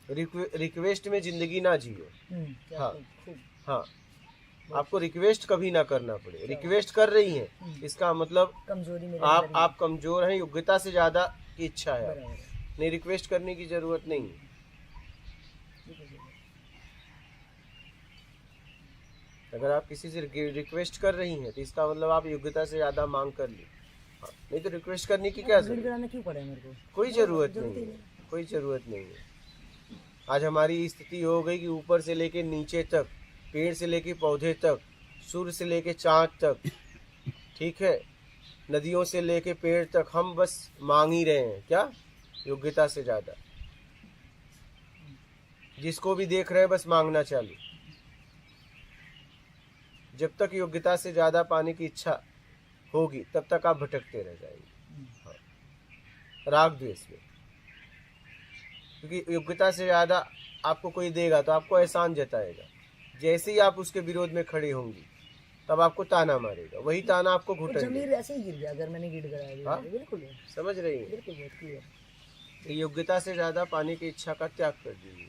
Request में जिंदगी ना जियो। हाँ खूब। हाँ, आपको रिक्वेस्ट कभी ना करना पड़े। रिक्वेस्ट कर रही हैं, इसका मतलब कमजोरी मेरे आप अंदर ही आप कमजोर हैं, योग्यता से ज्यादा की इच्छा है। बराबर है। नहीं, रिक्वेस्ट करने की जरूरत नहीं है। अगर आप किसी से रिक्वेस्ट कर रही हैं तो इसका मतलब आप योग्यता से ज्यादा मांग कर ली। हाँ, नहीं तो रिक्वेस्ट करने की क्या जरूरत, गिड़गिड़ाना क्यों पड़ा है मेरे को? कोई जरूरत नहीं है, कोई जरूरत नहीं है। आज हमारी स्थिति हो गई कि ऊपर से लेके नीचे तक, पेड़ से लेके पौधे तक, सूर्य से लेके चांद तक, ठीक है, नदियों से लेके पेड़ तक, हम बस मांग ही रहे हैं। क्या? योग्यता से ज्यादा। जिसको भी देख रहे हैं बस मांगना चालू। जब तक योग्यता से ज्यादा पाने की इच्छा होगी तब तक आप भटकते रह जाएंगे। हाँ। राग द्वेष में, क्योंकि योग्यता से ज्यादा आपको कोई देगा तो आपको एहसान जताएगा। जैसे ही आप उसके विरोध में खड़े होंगी तब आपको ताना मारेगा, वही ताना आपको घुटन जमीर ऐसे ही गिर गया अगर मैंने गिड़गिड़ाया। हाँ? बिल्कुल समझ रही है? बिल्कुल बहुत क्लियर। योग्यता से ज्यादा पाने की इच्छा का त्याग कर दीजिए।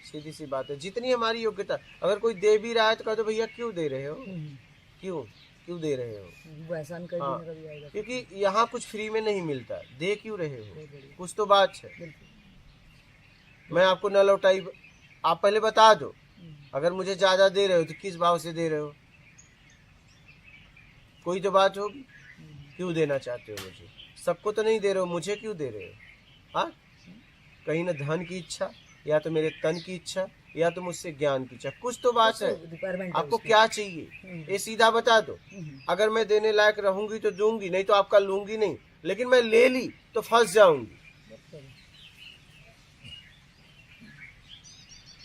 सीधी सी बात है। जितनी हमारी योग्यता, अगर कोई दे भी रहा है तो कह दो भैया क्यों दे रहे हो, क्यों क्यों दे रहे हो। वो एहसान कर हाँ, देने का भी आएगा। क्योंकि यहाँ कुछ फ्री में नहीं मिलता, दे क्यों रहे हो, कुछ तो बात है। मैं आपको न लौटाई, आप पहले बता दो। अगर मुझे ज्यादा दे रहे हो तो किस भाव से दे रहे हो, कोई तो बात होगी। क्यों देना चाहते हो मुझे, सबको तो नहीं दे रहे हो, मुझे क्यों दे रहे हो। हाँ, कहीं ना धन की इच्छा, या तो मेरे तन की इच्छा, या तो मुझसे ज्ञान की इच्छा, कुछ तो बात है। आपको क्या चाहिए ये सीधा बता दो। अगर मैं देने लायक रहूंगी तो दूंगी, नहीं तो आपका लूंगी नहीं। लेकिन मैं ले ली तो फंस जाऊंगी।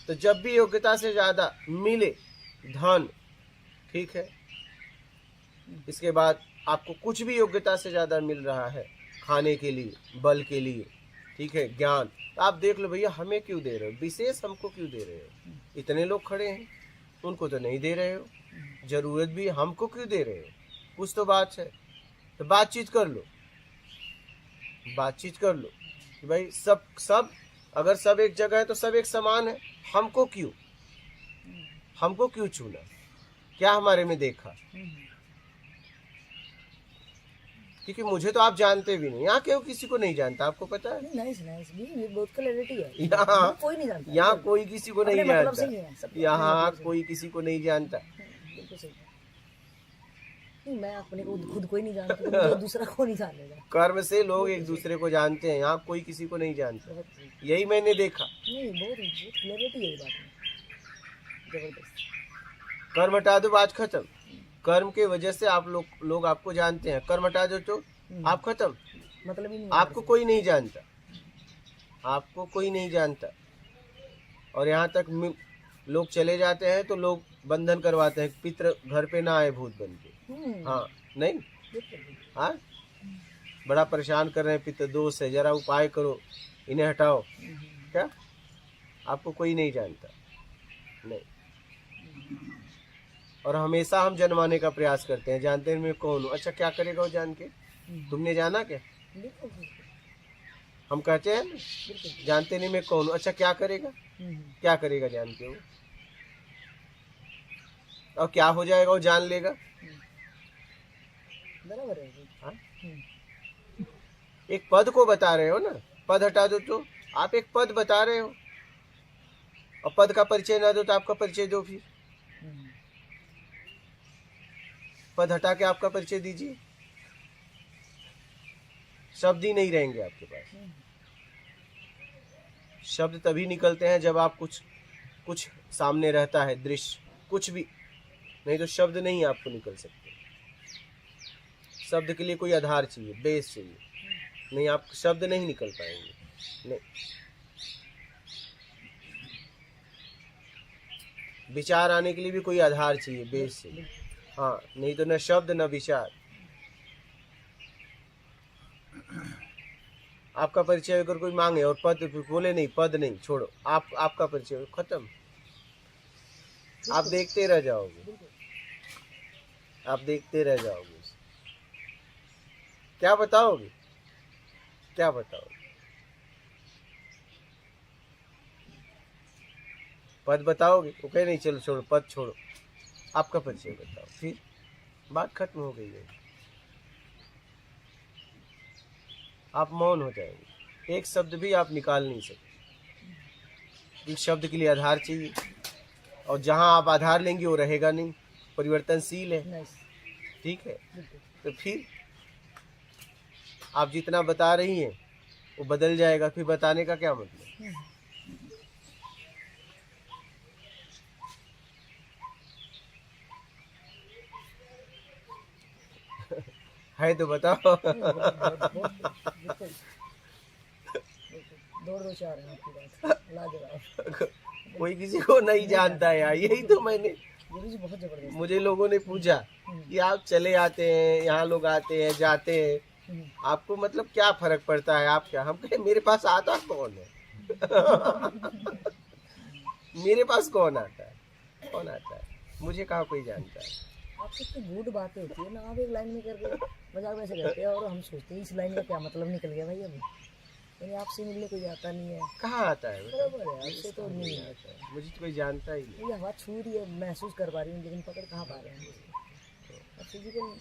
तो जब भी योग्यता से ज्यादा मिले धन, ठीक है, इसके बाद आपको कुछ भी योग्यता से ज्यादा मिल रहा है खाने के लिए, बल के लिए, ठीक है, ज्ञान, तो आप देख लो भैया हमें क्यों दे रहे हो, विशेष हमको क्यों दे रहे हो। इतने लोग खड़े हैं, उनको तो नहीं दे रहे हो, जरूरत भी हमको क्यों दे रहे हो, कुछ तो बात है। तो बातचीत कर लो, बातचीत कर लो कि भाई सब अगर सब एक जगह है तो सब एक समान है, हमको क्यों चुना, क्या हमारे में देखा। क्योंकि मुझे तो आप जानते भी नहीं, यहाँ क्यों किसी को नहीं जानता, आपको पता है। बहुत क्लैरिटी है। यहाँ कोई नहीं जानता, यहाँ कोई किसी को नहीं जानता, यहाँ कोई किसी को नहीं जानता। बिल्कुल सही। मैं अपने को खुद को ही नहीं जानता तो दूसरा को नहीं जानेगा। कर्म से लोग एक दूसरे को जानते हैं, यहाँ कोई किसी को नहीं जानता, यही मैंने देखा। नहीं, बहुत क्लैरिटी है बात में, जबरदस्त। कर्म हटा दो, बात खत्म। कर्म के वजह से आप लोग आपको जानते हैं, कर्म हटा दो तो आप खत्म, मतलब ही नहीं, आपको कोई नहीं जानता, आपको कोई नहीं जानता। और यहाँ तक लोग चले जाते हैं तो लोग बंधन करवाते हैं, पितृ घर पे ना आए भूत बन के। हाँ, नहीं, हाँ, बड़ा परेशान कर रहे हैं, पितृ दोष है, जरा उपाय करो, इन्हें हटाओ। क्या? आपको कोई नहीं जानता, नहीं। और हमेशा हम जनवाने का प्रयास करते हैं, जानते हैं मैं कौन हूँ, अच्छा क्या करेगा वो जान के, तुमने जाना क्या। हम कहते हैं जानते नहीं मैं कौन हूँ, अच्छा क्या करेगा, क्या करेगा जान के वो, और क्या हो जाएगा वो जान लेगा। बराबर है। हाँ? एक पद को बता रहे हो ना, पद हटा दो तो आप एक पद बता रहे हो, और पद का परिचय ना दो तो आपका परिचय दो, फिर पद हटा के आपका परिचय दीजिए। शब्द ही नहीं रहेंगे आपके पास। शब्द तभी निकलते हैं जब आप कुछ सामने रहता है, दृश्य कुछ भी, नहीं तो शब्द नहीं आपको निकल सकते। शब्द के लिए कोई आधार चाहिए, बेस चाहिए, नहीं आप शब्द नहीं निकल पाएंगे। नहीं, विचार आने के लिए भी कोई आधार चाहिए, बेस चाहिए। हाँ, नहीं तो न शब्द न विचार। आपका परिचय अगर कोई मांगे और पद बोले नहीं, पद नहीं, छोड़ो, आपका परिचय खत्म, आप देखते रह जाओगे, आप देखते रह जाओगे। क्या बताओगे, क्या बताओगे। पद बताओगे? वो कहे नहीं, चलो छोड़ो, पद छोड़ो, आपका परिचय बताओ। फिर बात खत्म हो गई है, आप मौन हो जाएंगे, एक शब्द भी आप निकाल नहीं सकते। एक शब्द के लिए आधार चाहिए, और जहाँ आप आधार लेंगे वो रहेगा नहीं, परिवर्तनशील है। नाइस, ठीक है, बिल्कुल। तो फिर आप जितना बता रही हैं वो बदल जाएगा, फिर बताने का क्या मतलब? है तो बताओ। बिल्कुल दौड़ दो चार है आपकी बात, लाजवाब। कोई किसी को नहीं जानता है यार, यही तो मैंने, गुरु जी बहुत जबरदस्त। मुझे लोगों ने पूछा कि आप चले आते हैं, यहाँ लोग आते हैं जाते हैं, आपको मतलब क्या फर्क पड़ता है? आप क्या? हम कहे मेरे पास आता कौन है? मेरे पास कौन आता है? कौन आता है? मुझे कहाँ कोई जानता है? आपसे इतनी गुड बातें होती है ना, आप एक लाइन में करके मजाक वैसे करते हैं और हम सोचते हैं इस लाइन का क्या मतलब निकल गया भाई। अभी यानी आपसे मिलने कोई आता नहीं है। कहाँ आता है? बराबर है, आपसे तो नहीं है। आता है, मुझे तो कोई जानता ही नहीं। ये हवा छू रही है, महसूस कर पा रही हूँ, लेकिन पकड़ कहाँ पा रहे हैं। अब फिजिकल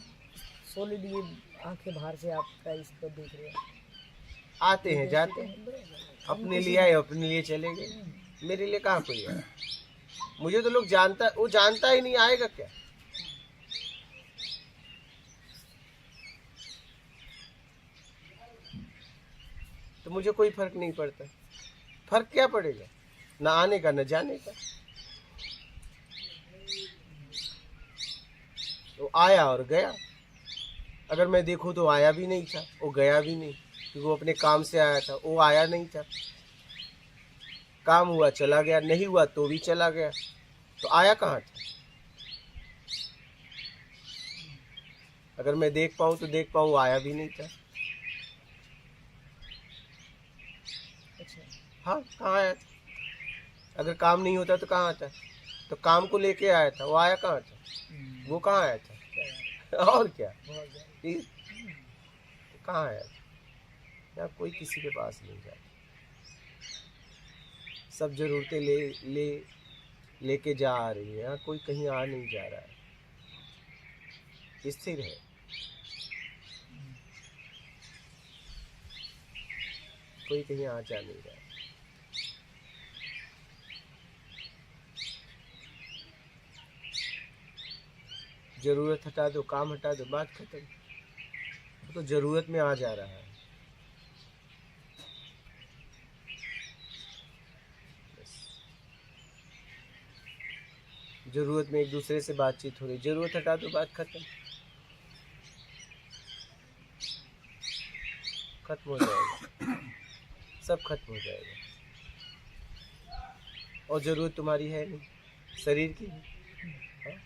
सॉलिड ये आंखें बाहर से आपका इसको देख रहे हैं। आते हैं जाते हैं, अपने लिए आए, अपने लिए चले गए, मेरे लिए कहाँ कोई है? मुझे तो लोग जानता, वो जानता ही नहीं, आएगा क्या? तो मुझे कोई फर्क नहीं पड़ता। फर्क क्या पड़ेगा? ना आने का ना जाने का। वो आया और गया। अगर मैं देखूं तो आया भी नहीं था, वो गया भी नहीं, क्योंकि वो अपने काम से आया था, वो आया नहीं था। काम हुआ चला गया, नहीं हुआ तो भी चला गया, तो आया कहाँ था? अगर मैं देख पाऊं तो देख पाऊं, आया भी नहीं था। अच्छा, हाँ, कहाँ आया था? अगर काम नहीं होता तो कहाँ आता? तो काम को लेके आया था, वो आया कहाँ था? वो कहाँ आया था? और क्या? बहुत ज्यादा। फिर कहाँ आया था? यहाँ कोई किसी के पास नहीं जाता, सब जरूरतें लेके जा रही है। यहाँ कोई कहीं आ नहीं जा रहा है, स्थिर है। कोई कहीं आ जा नहीं रहा है। जरूरत हटा दो, काम हटा दो, बात खत्म। तो जरूरत में आ जा रहा है। जरूरत में एक दूसरे से बातचीत हो रही, जरूरत हटा दो, बात खत्म। खत्म हो जाएगा, सब खत्म हो जाएगा। और जरूरत तुम्हारी है नहीं, शरीर की है। हाँ?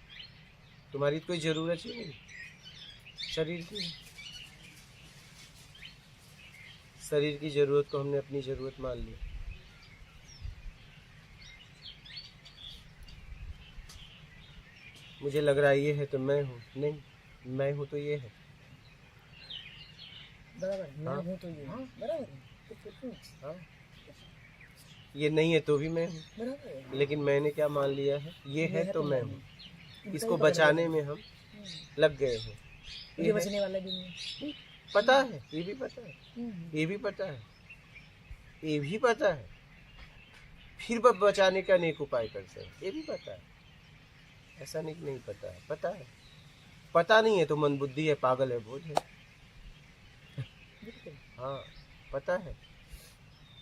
तुम्हारी तो कोई जरूरत ही नहीं, शरीर की है। शरीर की जरूरत को हमने अपनी जरूरत मान ली। मुझे लग रहा है ये है तो मैं हूँ, नहीं, मैं हूँ तो ये है। बराबर, मैं हाँ। हूँ तो ये हाँ। बराबर है। तो फिर हाँ, ये नहीं है तो भी मैं हूँ, बराबर है। लेकिन मैंने क्या मान लिया है? ये है तो मैं हूँ। इनका इसको ही पकड़ बचाने लिया। में हम लग गए हैं। ये ये बचने वाला भी नहीं है। पता है, ये भी पता है, ये भी पता है, ये भी पता है, फिर बचाने का अनेक उपाय करते हैं, ये भी पता है। ऐसा नहीं कि नहीं पता है, पता है। पता नहीं है तो मन बुद्धि है, पागल है, बोझ है। बिल्कुल। हाँ, पता है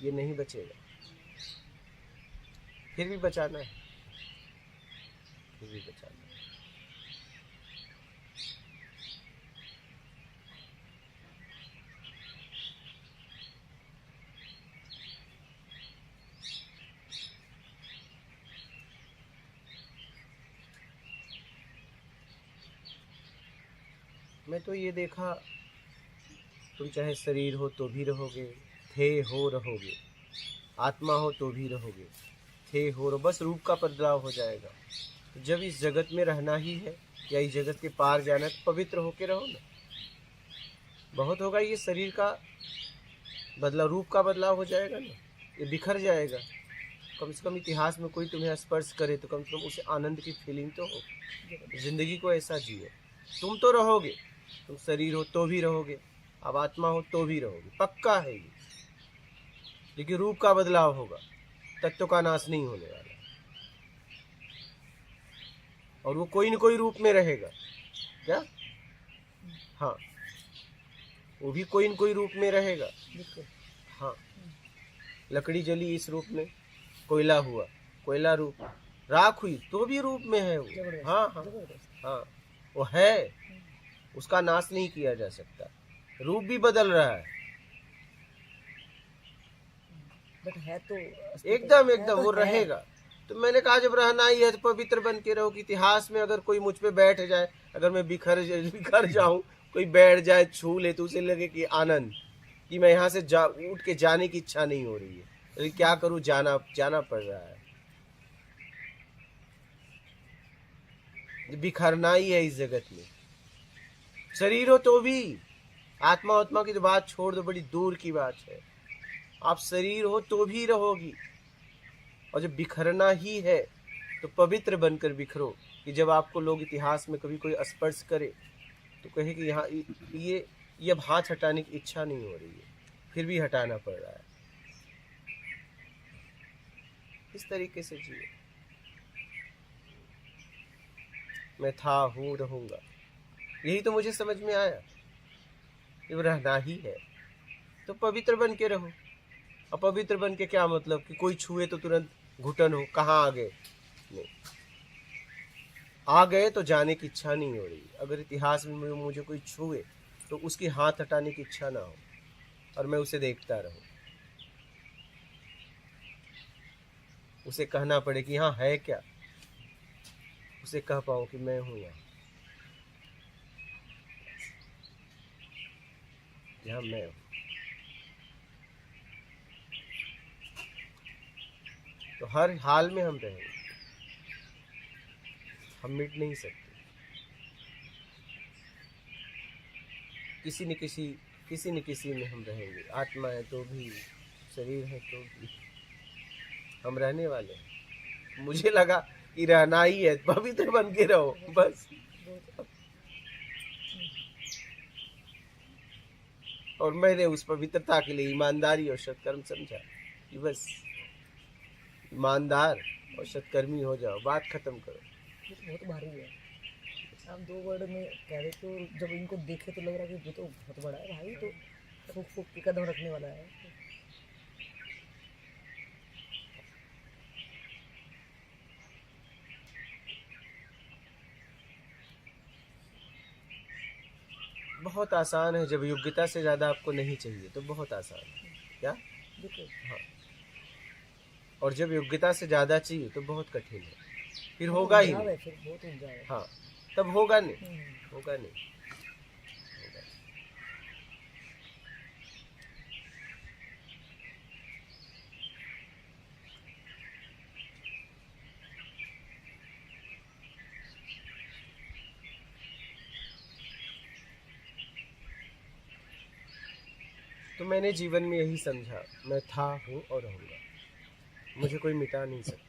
ये नहीं बचेगा, फिर भी बचाना है, फिर भी बचाना है। मैं तो ये देखा, तुम चाहे शरीर हो तो भी रहोगे, थे हो रहोगे, आत्मा हो तो भी रहोगे, थे हो रहो, बस रूप का बदलाव हो जाएगा। तो जब इस जगत में रहना ही है या इस जगत के पार जाना है तो पवित्र होके रहो ना। बहुत होगा, ये शरीर का बदलाव, रूप का बदलाव हो जाएगा ना, ये बिखर जाएगा, कम से कम इतिहास में कोई तुम्हें स्पर्श करे तो कम से कम उसे आनंद की फीलिंग तो हो। जिंदगी को ऐसा जियो। तुम तो रहोगे, तुम शरीर हो तो भी रहोगे, अब आत्मा हो तो भी रहोगे, पक्का है ये। लेकिन रूप का बदलाव होगा, तत्व का नाश नहीं होने वाला। और वो कोई न कोई रूप में रहेगा। क्या? हाँ, वो भी कोई न कोई रूप में रहेगा। बिल्कुल। हाँ, लकड़ी जली इस रूप में, कोयला हुआ कोयला रूप, राख हुई तो भी रूप में है वो। जबरदस्त। हाँ हाँ जबरदस्त। हाँ, वो है, उसका नाश नहीं किया जा सकता। रूप भी बदल रहा है, बट है तो एकदम है एकदम तो वो है। रहेगा। तो मैंने कहा जब रहना ही है तो पवित्र बन के रहो। कि इतिहास में अगर कोई मुझ पे बैठ जाए, अगर मैं बिखर जाऊं, कोई बैठ जाए छू ले तो उसे लगे कि आनंद, कि मैं यहाँ से उठ के जाने की इच्छा नहीं हो रही है, लेकिन क्या करूं, जाना पड़ रहा है। बिखरना ही है इस जगत में। शरीर हो तो भी, आत्मा आत्मा की तो बात छोड़ दो, बड़ी दूर की बात है। आप शरीर हो तो भी रहोगी। और जब बिखरना ही है तो पवित्र बनकर बिखरो, कि जब आपको लोग इतिहास में कभी कोई स्पर्श करे तो कहे कि यहाँ ये अब हाथ हटाने की इच्छा नहीं हो रही है, फिर भी हटाना पड़ रहा है। इस तरीके से जिए। मैं था, हूँ, रहूंगा, यही तो मुझे समझ में आया। जब रहना ही है तो पवित्र बन के रहो। अपवित्र बन के क्या मतलब कि कोई छुए तो तुरंत घुटन हो, कहाँ आ गए? नहीं, आ गए तो जाने की इच्छा नहीं हो रही। अगर इतिहास में मुझे कोई छुए तो उसकी हाथ हटाने की इच्छा ना हो और मैं उसे देखता रहूं, उसे कहना पड़े कि हाँ है क्या, उसे कह पाऊं कि मैं हूं यहाँ मैं हूं। तो हर हाल में हम रहेंगे, हम मिट नहीं सकते। किसी न किसी में हम रहेंगे। आत्मा है तो भी, शरीर है तो भी, हम रहने वाले हैं। मुझे लगा कि रहना ही है, पवित्र बन के रहो बस। और मैंने उस पवित्रता के लिए ईमानदारी और सत्कर्म समझा कि बस ईमानदार और सत्कर्मी हो जाओ, बात खत्म करो। ये तो बहुत भारी है। आप 2 वर्ड में कह रहे तो जब इनको देखे तो लग रहा है कि ये तो बहुत बड़ा है भाई, तो फूक फूक के कदम रखने वाला है। बहुत आसान है। जब योग्यता से ज्यादा आपको नहीं चाहिए तो बहुत आसान है। क्या? बिल्कुल। हाँ, और जब योग्यता से ज्यादा चाहिए तो बहुत कठिन है, फिर होगा ही उलझाव नहीं। है, फिर बहुत उलझाव है। हाँ, तब होगा नहीं, हम्म। होगा नहीं, होगा। तो मैंने जीवन में यही समझा, मैं था, हूँ और रहूंगा, मुझे कोई मिटा नहीं सकता।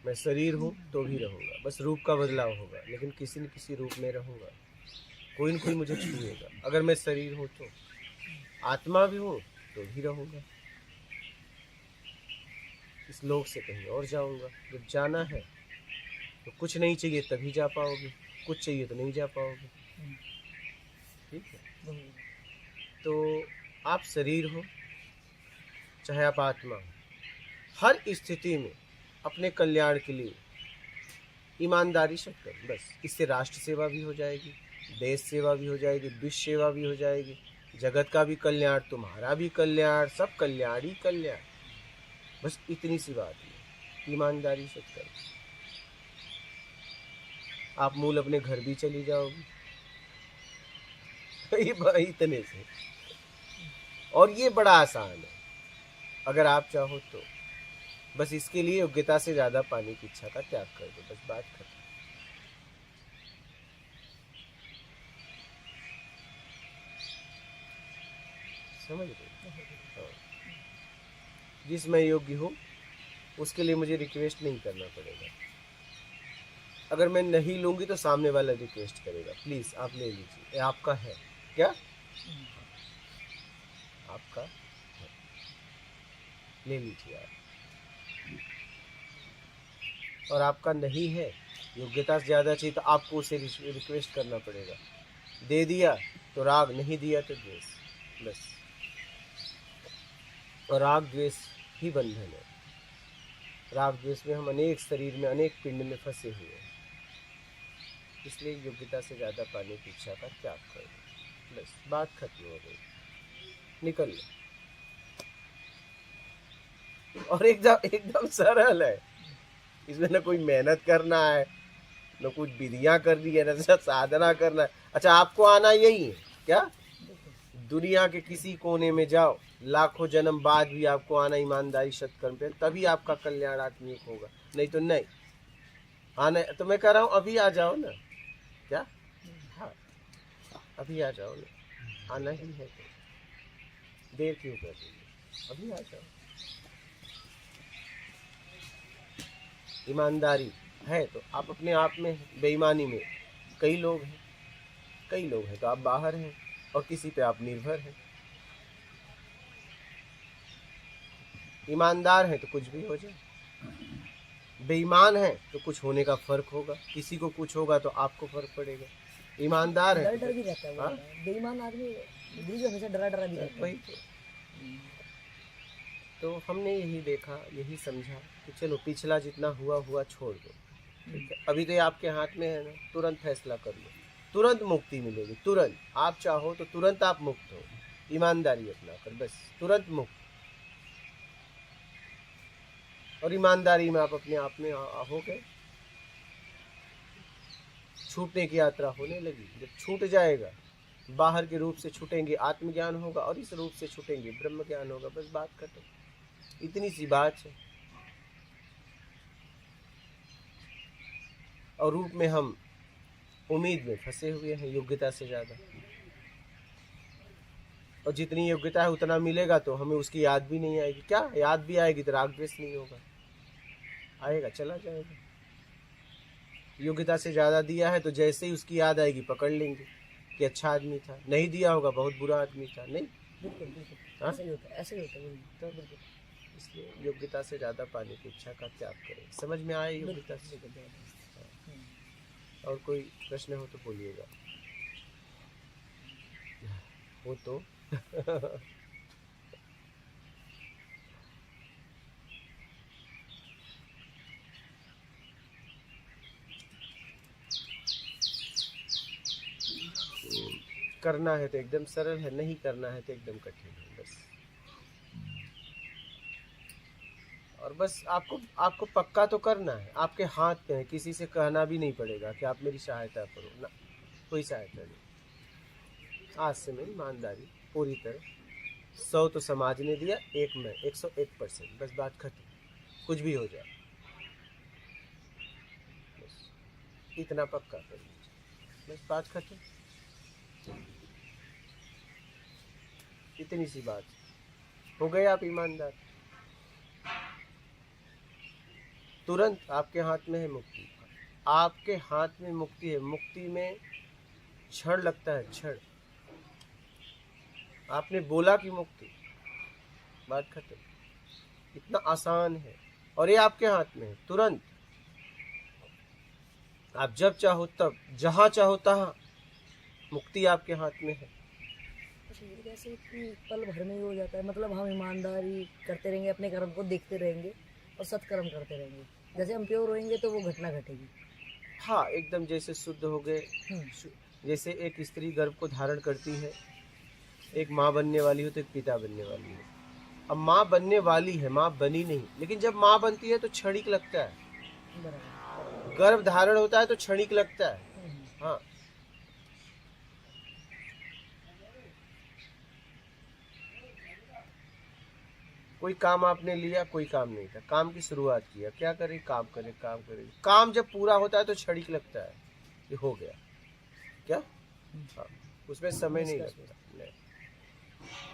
मैं शरीर हूँ तो भी रहूंगा, बस रूप का बदलाव होगा, लेकिन किसी न किसी रूप में रहूंगा। कोई न कोई मुझे छुएगा। अगर मैं शरीर हूँ तो, आत्मा भी हूँ तो भी रहूंगा। इस लोक से कहीं और जाऊंगा। जब जाना है तो कुछ नहीं चाहिए तभी जा पाओगे, कुछ चाहिए तो नहीं जा पाओगे। ठीक है? तो आप शरीर हो चाहे आप आत्मा हो, हर स्थिति में अपने कल्याण के लिए ईमानदारी से करो बस। इससे राष्ट्र सेवा भी हो जाएगी, देश सेवा भी हो जाएगी, विश्व सेवा भी हो जाएगी, जगत का भी कल्याण, तुम्हारा भी कल्याण, सब कल्याण ही कल्याण। बस इतनी सी बात है, ईमानदारी से करो। आप मूल अपने घर भी चली जाओगी इतने से। और ये बड़ा आसान है अगर आप चाहो तो। बस इसके लिए योग्यता से ज्यादा पाने की इच्छा का त्याग कर दो, बस बात खत्म। समझ रहे? हाँ। जिस मैं योग्य हूँ उसके लिए मुझे रिक्वेस्ट नहीं करना पड़ेगा। अगर मैं नहीं लूँगी तो सामने वाला रिक्वेस्ट करेगा, प्लीज़ आप ले लीजिए, ये आपका है क्या, आपका है, ले लीजिए आप। और आपका नहीं है, योग्यता से ज़्यादा चाहिए तो आपको उसे रिक्वेस्ट करना पड़ेगा। दे दिया तो राग, नहीं दिया तो द्वेष, बस। और राग द्वेष ही बंधन है। राग द्वेष में हम अनेक शरीर में, अनेक पिंड में फंसे हुए हैं। इसलिए योग्यता से ज़्यादा पाने की इच्छा का त्याग करो, बस बात खत्म हो गई, निकल लो। और एकदम सरल है, इसमें ना कोई मेहनत करना है, न कुछ विधियां करनी है, न साधना करना है। अच्छा, आपको आना यही है क्या? दुनिया के किसी कोने में जाओ, लाखों जन्म बाद भी आपको आना ईमानदारी सत्कर्म पे, तभी आपका कल्याण आत्मिक होगा, नहीं तो नहीं आना। तो मैं कह रहा हूँ अभी आ जाओ ना, क्या? हाँ, अभी आ जाओ ना, आना ही है तो देर क्यों कर रही है, अभी आ जाओ। ईमानदारी है तो आप अपने आप में, बेईमानी में कई लोग हैं तो आप बाहर हैं और किसी पे आप निर्भर हैं। ईमानदार है तो कुछ भी हो जाए, बेईमान है तो कुछ होने का फर्क होगा, किसी को कुछ होगा तो आपको फर्क पड़ेगा। ईमानदार है डर भी रहता है, हाँ? बेईमान आदमी दिल से हमेशा डरा भी रहता है। वही तो हमने यही देखा, यही समझा कि चलो पिछला जितना हुआ छोड़ दो, ठीक है? अभी तो ये आपके हाथ में है ना, तुरंत फैसला कर लो, तुरंत मुक्ति मिलेगी, तुरंत। आप चाहो तो तुरंत आप मुक्त हो, ईमानदारी अपनाकर, बस तुरंत मुक्त। और ईमानदारी में आप अपने आप में हो गए, छूटने की यात्रा होने लगी। जब छूट जाएगा, बाहर के रूप से छूटेंगे आत्मज्ञान होगा, और इस रूप से छूटेंगे ब्रह्म ज्ञान होगा, बस बात खत्म। इतनी सी बात है। और रूप में हम उम्मीद में फंसे हुए हैं, योग्यता से ज़्यादा। और जितनी योग्यता है उतना मिलेगा तो हमें उसकी याद भी नहीं आएगी। क्या याद भी आएगी तो राग द्वेष नहीं होगा, आएगा चला जाएगा। योग्यता से ज़्यादा दिया है तो जैसे ही उसकी याद आएगी पकड़ लेंगे कि अच्छा आदमी था, नहीं दिया होगा बहुत बुरा आदमी था, नहीं। बिल्कुल हाँ? ऐसे ही होता है, ऐसे ही होता है तो बिल्कुल। इसलिए योग्यता से ज़्यादा पाने की इच्छा का त्याग करें। समझ में आए योग्यता से? और कोई प्रश्न हो तो बोलिएगा, हो तो। करना है तो एकदम सरल है, नहीं करना है तो एकदम कठिन है, बस। और बस आपको पक्का तो करना है, आपके हाथ में है, किसी से कहना भी नहीं पड़ेगा कि आप मेरी सहायता करो ना, कोई सहायता नहीं। आज से मैं ईमानदारी पूरी तरह, 100 तो समाज ने दिया, एक मैं, 101%, बस बात खत्म। कुछ भी हो जाए बस इतना पक्का कर लीजिए, बस बात खत्म। इतनी सी बात हो गए, आप ईमानदार, तुरंत आपके हाथ में है मुक्ति, आपके हाथ में मुक्ति है। मुक्ति में क्षण लगता है, क्षण। आपने बोला कि मुक्ति, बात खत्म। इतना आसान है और ये आपके हाथ में है, तुरंत। आप जब चाहो तब, जहाँ चाहो तहाँ, मुक्ति आपके हाथ में है। शरीर कैसे कि पल भर में ही हो जाता है, मतलब हम ईमानदारी करते रहेंगे, अपने कर्म को देखते रहेंगे और सत्कर्म करते रहेंगे। जैसे हम प्योर होएंगे तो वो घटना घटेगी। हाँ, एकदम जैसे शुद्ध हो गए। जैसे एक स्त्री गर्भ को धारण करती है, एक माँ बनने वाली हो तो एक पिता बनने वाली है। अब माँ बनने वाली है, माँ बनी नहीं, लेकिन जब माँ बनती है तो क्षणिक लगता है। बराबर। गर्भ धारण होता है तो क्षणिक लगता है। हाँ, कोई काम आपने लिया, कोई काम नहीं था, काम की शुरुआत किया, क्या करे, काम करे, काम करे। काम जब पूरा होता है तो क्षणिक लगता है ये हो गया, क्या? हाँ, उसमें समय नहीं लगता, नहीं।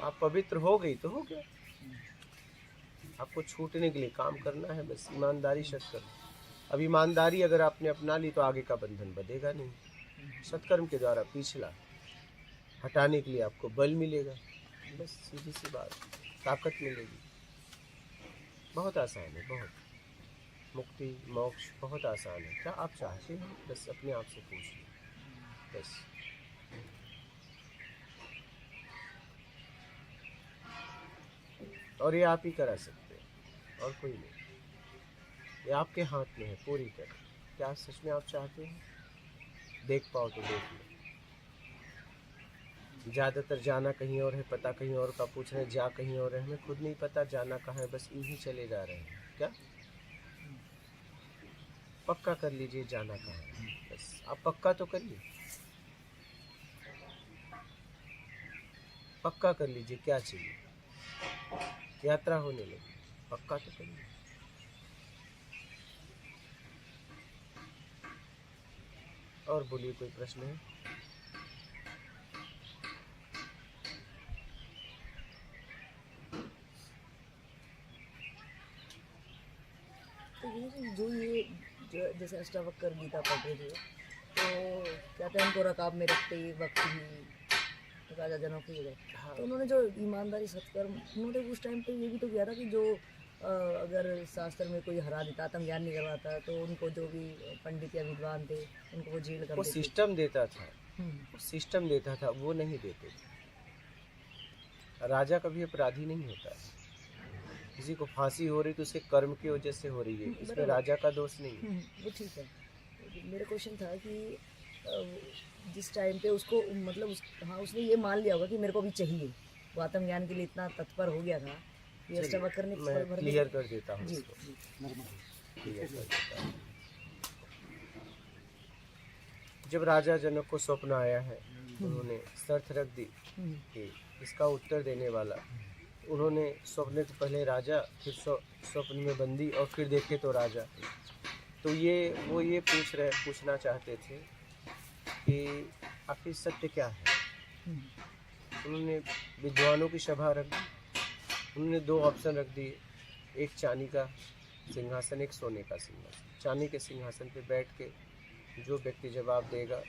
आप पवित्र हो गई तो हो गया। आपको छूटने के लिए काम करना है, बस ईमानदारी सत्कर्म। अब ईमानदारी अगर आपने अपना ली तो आगे का बंधन बंधेगा नहीं। सत्कर्म के द्वारा पिछला हटाने के लिए आपको बल मिलेगा, बस सीधी सी बात, ताकत मिलेगी। बहुत आसान है, बहुत। मुक्ति मोक्ष बहुत आसान है। क्या आप चाहते हैं, बस अपने आप से पूछिए, बस। और ये आप ही करा सकते हैं, और कोई नहीं। ये आपके हाथ में है पूरी तरह। क्या सच में आप चाहते हैं? देख पाओ तो देख लो। ज़्यादातर जाना कहीं और है, पता कहीं और का पूछ रहे हैं, जा कहीं और है, हमें खुद नहीं पता जाना कहाँ है, बस यूं ही चले जा रहे हैं। क्या पक्का कर लीजिए जाना कहाँ है, बस आप पक्का तो करिए, पक्का कर लीजिए क्या चाहिए, यात्रा होने लगी, पक्का तो करिए। और बोलिए, कोई प्रश्न है? तो जैसे अष्टावक्र गीता पढ़ रहे थे, तो कहते हैं उनको रकाब में रखते ही वक्त ही राजा जनक ही गए। हाँ। तो उन्होंने जो ईमानदारी सत्कर्म, उन्होंने उस टाइम पे ये भी तो किया था कि जो अगर शास्त्र में कोई हरा देता, आत्मज्ञान नहीं करवाता, तो उनको जो भी पंडित या विद्वान थे उनको वो जेल कर वो देते। सिस्टम देता था, हम्म, वो सिस्टम देता था, वो नहीं देते थे। राजा कभी अपराधी नहीं होता है। किसी को फांसी हो रही तो उसके कर्म की वजह से हो रही है, इसमें बराबर। राजा का दोष नहीं है। वो ठीक है। मेरा क्वेश्चन था कि जिस टाइम पे उसको मतलब हाँ, उसने ये मान लिया होगा कि मेरे को भी चाहिए, वो आत्मज्ञान के लिए इतना तत्पर हो गया था कि अष्टावक्र ने मैं क्लियर कर देता हूँ जी इसको, जी क्लियर कर देता हूँ। जब राजा जनक को स्वप्न आया है, उन्होंने शर्त रख दी कि इसका उत्तर देने वाला, उन्होंने स्वप्न से पहले राजा, फिर स्वप्न में बंदी, और फिर देखे तो राजा। तो वो ये पूछना चाहते थे कि आखिर सत्य क्या है। उन्होंने विद्वानों की सभा रख दी, उन्होंने 2 ऑप्शन रख दिए, एक चांदी का सिंहासन, एक सोने का सिंहासन। चांदी के सिंहासन पे बैठ के जो व्यक्ति जवाब देगा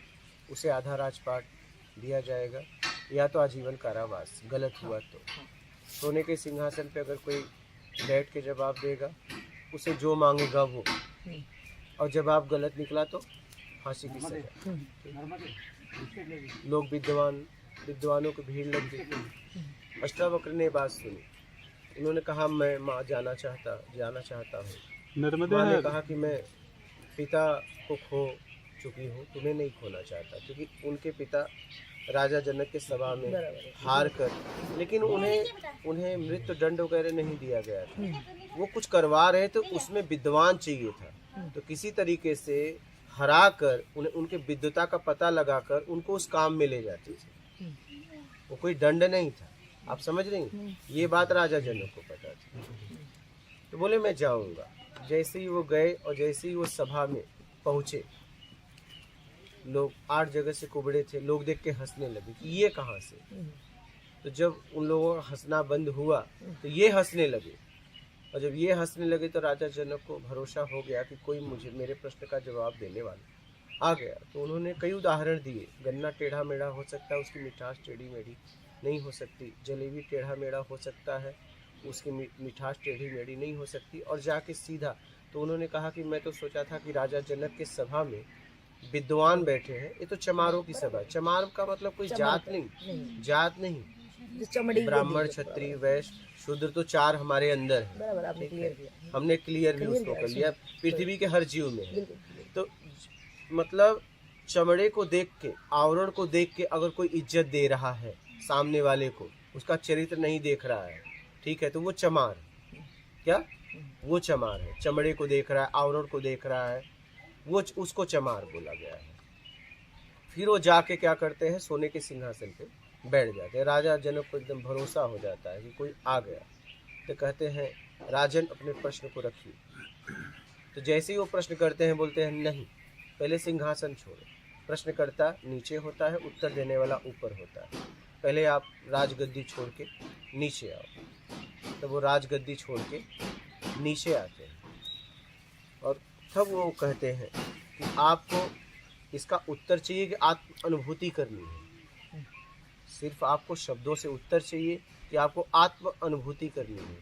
उसे आधा राजपाट दिया जाएगा, या तो आजीवन कारावास गलत हुआ तो। सोने के सिंहासन पे अगर कोई बैठ के जवाब देगा, उसे जो मांगेगा वो, और जवाब गलत निकला तो फांसी की सजा। लोग विद्वानों की भीड़ लग गई। अष्टावक्र ने बात सुनी, उन्होंने कहा मैं माँ जाना चाहता हूँ। माँ ने कहा कि मैं पिता को खो चुकी हूँ, तुम्हें नहीं खोना चाहता, क्योंकि उनके पिता राजा जनक के सभा में हार कर, लेकिन उन्हें मृत्यु दंड वगैरह नहीं दिया गया था। वो कुछ करवा रहे थे, उसमें विद्वान चाहिए था, तो किसी तरीके से हरा कर उन्हें उनके विद्वता का पता लगाकर उनको उस काम में ले जाते थे। वो कोई दंड नहीं था, आप समझ रही हैं? ये बात राजा जनक को पता थी, तो बोले मैं जाऊंगा। जैसे ही वो गए और जैसे ही वो सभा में पहुंचे, लोग 8 जगह से कुबड़े थे, लोग देख के हंसने लगे कि ये कहाँ से। तो जब उन लोगों का हंसना बंद हुआ तो ये हंसने लगे, और जब ये हंसने लगे तो राजा जनक को भरोसा हो गया कि कोई मेरे प्रश्न का जवाब देने वाला आ गया। तो उन्होंने कई उदाहरण दिए। गन्ना टेढ़ा मेढ़ा हो सकता है, उसकी मिठास टेढ़ी मेढ़ी नहीं हो सकती। जलेबी टेढ़ा मेढ़ा हो सकता है, उसकी मिठास टेढ़ी मेढ़ी नहीं हो सकती। और जाके सीधा, तो उन्होंने कहा कि मैं तो सोचा था कि राजा जनक के सभा में विद्वान बैठे हैं, ये तो चमारों की सभा। चमार का मतलब कोई जात नहीं, ब्राह्मण क्षत्रिय वैश्य शूद्र तो 4 हमारे अंदर है। बराबर, आपने क्लियर किया। हमने क्लियर भी उसको कर लिया, पृथ्वी के हर जीव में है। बिल्कुल। तो मतलब चमड़े को देख के, आवरण को देख के अगर कोई इज्जत दे रहा है सामने वाले को, उसका चरित्र नहीं देख रहा है, ठीक है, तो वो चमार है। क्या वो चमार है? चमड़े को देख रहा है, आवरण को देख रहा है, वो उसको चमार बोला गया है। फिर वो जाके क्या करते हैं, सोने के सिंहासन पे बैठ जाते हैं। राजा जनक को एकदम भरोसा हो जाता है कि कोई आ गया, तो कहते हैं राजन अपने प्रश्न को रखिए। तो जैसे ही वो प्रश्न करते हैं, बोलते हैं नहीं, पहले सिंहासन छोड़ो। प्रश्नकर्ता नीचे होता है, उत्तर देने वाला ऊपर होता है। पहले आप राजगद्दी छोड़ के नीचे आओ। तब वो राजगद्दी छोड़ के नीचे आते हैं और तब वो कहते हैं कि आपको इसका उत्तर चाहिए कि आत्म अनुभूति करनी है। सिर्फ आपको शब्दों से उत्तर चाहिए कि आपको आत्म अनुभूति करनी है।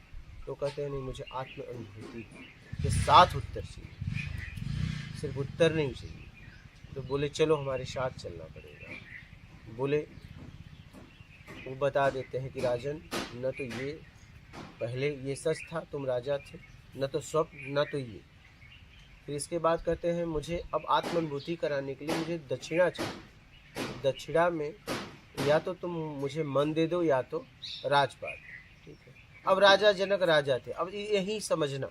तो कहते हैं नहीं, मुझे आत्म अनुभूति के साथ उत्तर चाहिए, सिर्फ उत्तर नहीं चाहिए। तो बोले चलो हमारे साथ चलना पड़ेगा। बोले वो बता देते हैं कि राजन, न तो ये पहले ये सच था, तुम राजा थे, न तो स्वप्न, न तो ये। फिर इसके बाद कहते हैं मुझे अब आत्मानुभूति कराने के लिए मुझे दक्षिणा चाहिए। दक्षिणा में या तो तुम मुझे मन दे दो या तो राजपाट। ठीक है, अब राजा जनक राजा थे, अब यही समझना।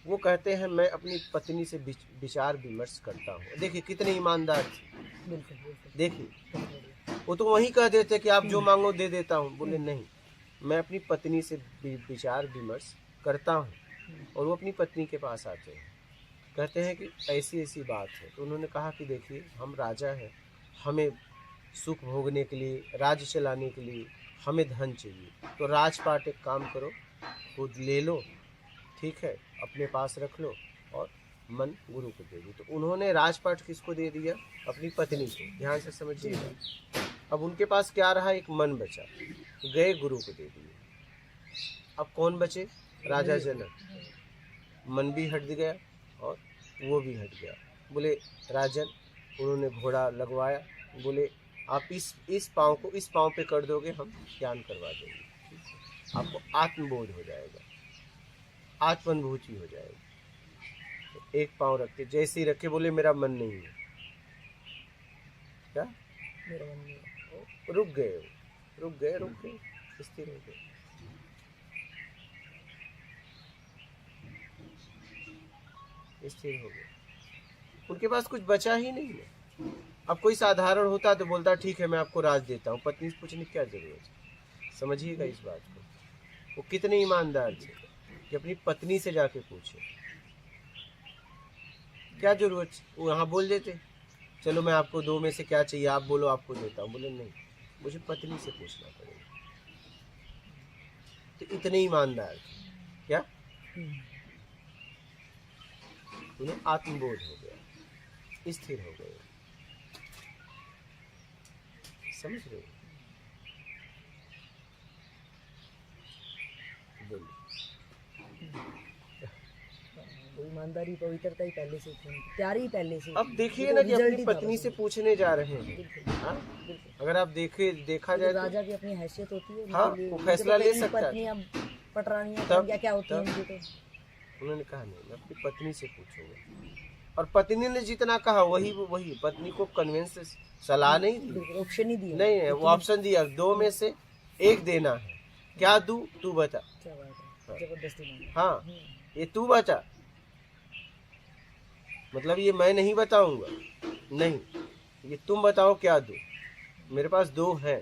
वो कहते हैं मैं अपनी पत्नी से विचार विमर्श करता हूँ। देखिए कितने ईमानदार थे। देखिए वो तो वही कह देते कि आप जो मांगो दे देता हूँ। बोले नहीं, मैं अपनी पत्नी से विचार विमर्श करता हूँ। और वो अपनी पत्नी के पास आते हैं, कहते हैं कि ऐसी ऐसी बात है। तो उन्होंने कहा कि देखिए हम राजा हैं, हमें सुख भोगने के लिए, राज्य चलाने के लिए हमें धन चाहिए। तो राजपाट एक काम करो, खुद ले लो, ठीक है, अपने पास रख लो और मन गुरु को दे दो। तो उन्होंने राजपाट किसको दे दिया? अपनी पत्नी को। ध्यान से समझिएगा। अब उनके पास क्या रहा? एक मन बचा, गए गुरु को दे दिए। अब कौन बचे? राजा जनक। मन भी हट गया और वो भी हट गया। बोले राजन, उन्होंने घोड़ा लगवाया। बोले आप इस पाँव को इस पाँव पे कर दोगे, हम ज्ञान करवा देंगे, आपको आत्मबोध हो जाएगा, आत्मानुभूति हो जाएगी। तो एक पाँव रखे, जैसे ही रखे बोले मेरा मन नहीं है। क्या? मेरा मन नहीं है। रुक गए, रुक गए, रुक गए, स्थिर हो गए। स्थिर हो गए। उनके पास कुछ बचा ही नहीं है। अब कोई साधारण होता तो बोलता ठीक है मैं आपको राज देता हूँ, पत्नी से पूछने की क्या जरूरत है। समझिएगा इस बात को। वो कितने ईमानदार थे कि अपनी पत्नी से जाके पूछे। क्या जरूरत? वो यहाँ बोल देते चलो मैं आपको दो में से क्या चाहिए आप बोलो, आपको देता हूँ। बोले नहीं, मुझे पत्नी से पूछना पड़ेगा। तो इतने ईमानदार थे। क्या? उन्हें आत्मबोध हो गया, स्थिर हो गए। समझ रहे हो? वो ईमानदारी पवित्रता ही पहले से थी, प्यारी पहले से। अब देखिए ना कि अपनी पत्नी से पूछने जा रहे हैं। हाँ? अगर आप देखा जाए राजा की अपनी हैसियत होती है। हाँ, वो फैसला ले सकता है। पत्नी अब पटरानियां तब क्या होती है उनकी। तो उन्होंने कहा नहीं, मैं अपनी पत्नी से पूछूंगा। और पत्नी ने जितना कहा वही पत्नी को कन्विंस सलाह नहीं दी, ऑप्शन ही दिया। नहीं, वो ऑप्शन दिया, दो में से एक देना है। क्या दूं तू बता। क्या बात है, जबरदस्ती। हाँ, ये तू बता, मतलब ये मैं नहीं बताऊंगा, नहीं, ये तुम बताओ क्या दूं। मेरे पास दो हैं।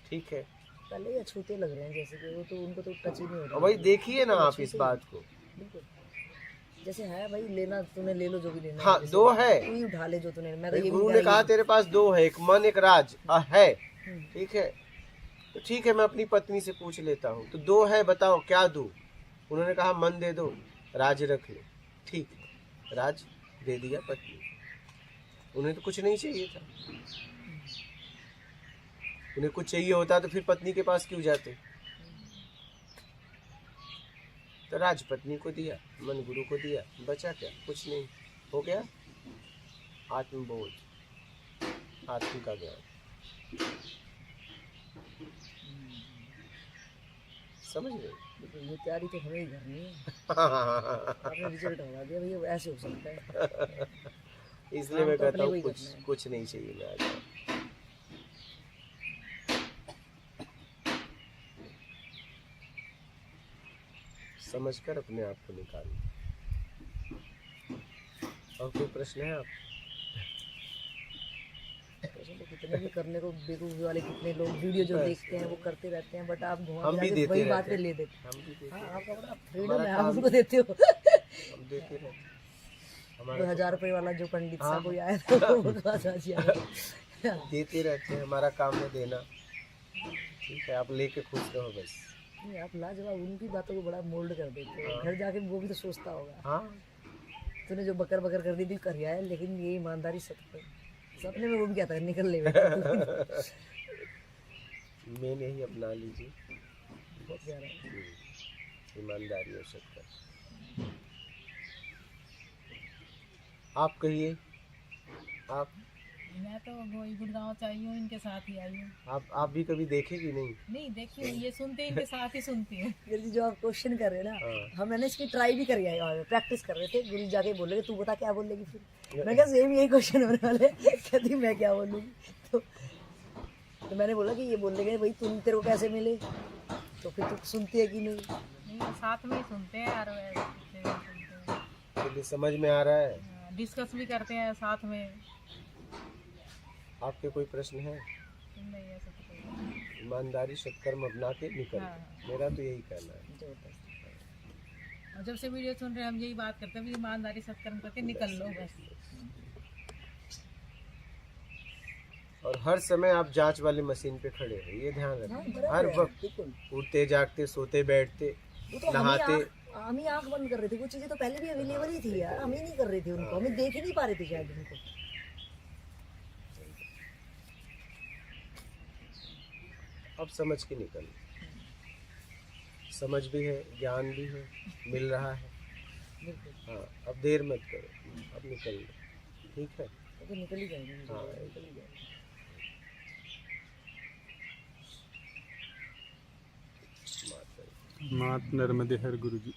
ठीक है, पहले ही अछूते लग रहे हैं जैसे कि वो तो उनको तो टच ही नहीं हो रहा। भाई देखिए ना आप इस बात को। बिल्कुल जैसे है भाई, लेना तूने ले लो जो भी लेना। हाँ, दो है। तू ही उठा ले जो तूने। मैं तो ये गुरु ने कहा तेरे पास दो है, एक मन एक राज है। ठीक है, तो ठीक है मैं अपनी पत्नी से पूछ लेता हूँ। तो दो है, बताओ क्या दूं। उन्होंने कहा मन दे दो, राज रख लो। ठीक है, राज दे दिया पत्नी। उन्हें तो कुछ नहीं चाहिए था। उन्हें कुछ चाहिए होता तो फिर पत्नी के पास क्यों जाते। तो राज पत्नी को दिया, मन गुरु को दिया, बचा क्या? कुछ नहीं। हो गया आत्मबोध, आत्म का ज्ञान। समझ रहे? ये तैयारी तो हमें ही करनी है। आपने रिजल्ट होगा दिया भैया, ऐसे हो सकता है। इसलिए मैं कहता हूँ कुछ नहीं चाहिए। मैं आ जाऊँ। समझकर अपने आप को निकालिए। और कोई प्रश्न है आप? तो कितने भी करने को बेवकूफ़ी वाले कितने लोग वीडियो जो देखते हैं वो करते रहते हैं, बट आप हम भी देते वही रहते बात पे हैं। ले देते हम भी देते हैं। हैं। हाँ, आपका बड़ा हमारा फ्रीडम है, आप काम उनको देते हो। हम देते रहते हैं। हमारा वो 1000 रुपए वाला जो पंडित हाँ। सा कोई आया था वो बकवास आज आया। देते रहते हैं, हमारा काम है देना। ठीक है, आप लेके खुश रहो बस। नहीं, आप लाजवाब, उनकी बातों को बड़ा मोल्ड कर देते हो। हाँ। घर जाके वो भी तो सोचता होगा हाँ, तूने जो बकर बकर कर दी थी कर है, लेकिन ये ईमानदारी सपने में वो भी क्या था, निकल ले बेटा तू। मेन यही अपना लीजिए, बहुत प्यारा है। ईमानदारी और सत्य। आप कहिए, आप मैं तो वही गुड़गांव से आई हूँ, इनके साथ ही आई हूँ। आप भी कभी देखे कि नहीं? नहीं देखी हूँ, ये सुनते हैं, इनके साथ ही सुनती है। गुरु जी जो आप क्वेश्चन कर रहे हैं ना, हाँ। हम मैंने इसकी ट्राई भी करी है, प्रैक्टिस कर रहे थे। गुरु जी जाके बोले तू बता क्या बोलेगी फिर। मैं क्या सेम यही क्वेश्चन होने वाले। कहती मैं क्या बोलूँगी। तो मैंने बोला कि ये बोलेंगे भाई तुम, तेरे को कैसे मिले, तो फिर तू सुनती है कि नहीं। नहीं वो साथ में ही सुनते हैं यार, वैसे सुनते हैं। चलिए, समझ में आ रहा है। डिस्कस भी करते हैं साथ में। आपके कोई प्रश्न है? नहीं ऐसा तो कोई नहीं। ईमानदारी सत्कर्म अपना के निकल हाँ, जाओ। मेरा तो यही कहना है। जबरदस्त। और जब से वीडियो सुन रहे हैं हम यही बात करते हैं भी ईमानदारी सत्कर्म करके निकल लो बस। और हर समय आप जांच वाली मशीन पे खड़े हैं, ये ध्यान हाँ, रखें। बराबर हर है, वक्त बिल्कुल। उठते जागते सोते बैठते वो तो नहाते। हम ही आंख बंद कर रहे थे, वो चीजें तो पहले भी अवेलेबल ही थी यार, हम ही नहीं कर रहे थे उनको, हमें देख ही नहीं पा रहे थे शायद उनको। अब समझ के निकल, समझ भी है, ज्ञान भी है, मिल रहा है। बिल्कुल, हाँ, अब देर मत करो, अब निकल लो। ठीक है। वो तो निकल ही जाएंगे, हाँ। निकल ही जाएंगे। माता मात नर्मदे हर गुरु जी।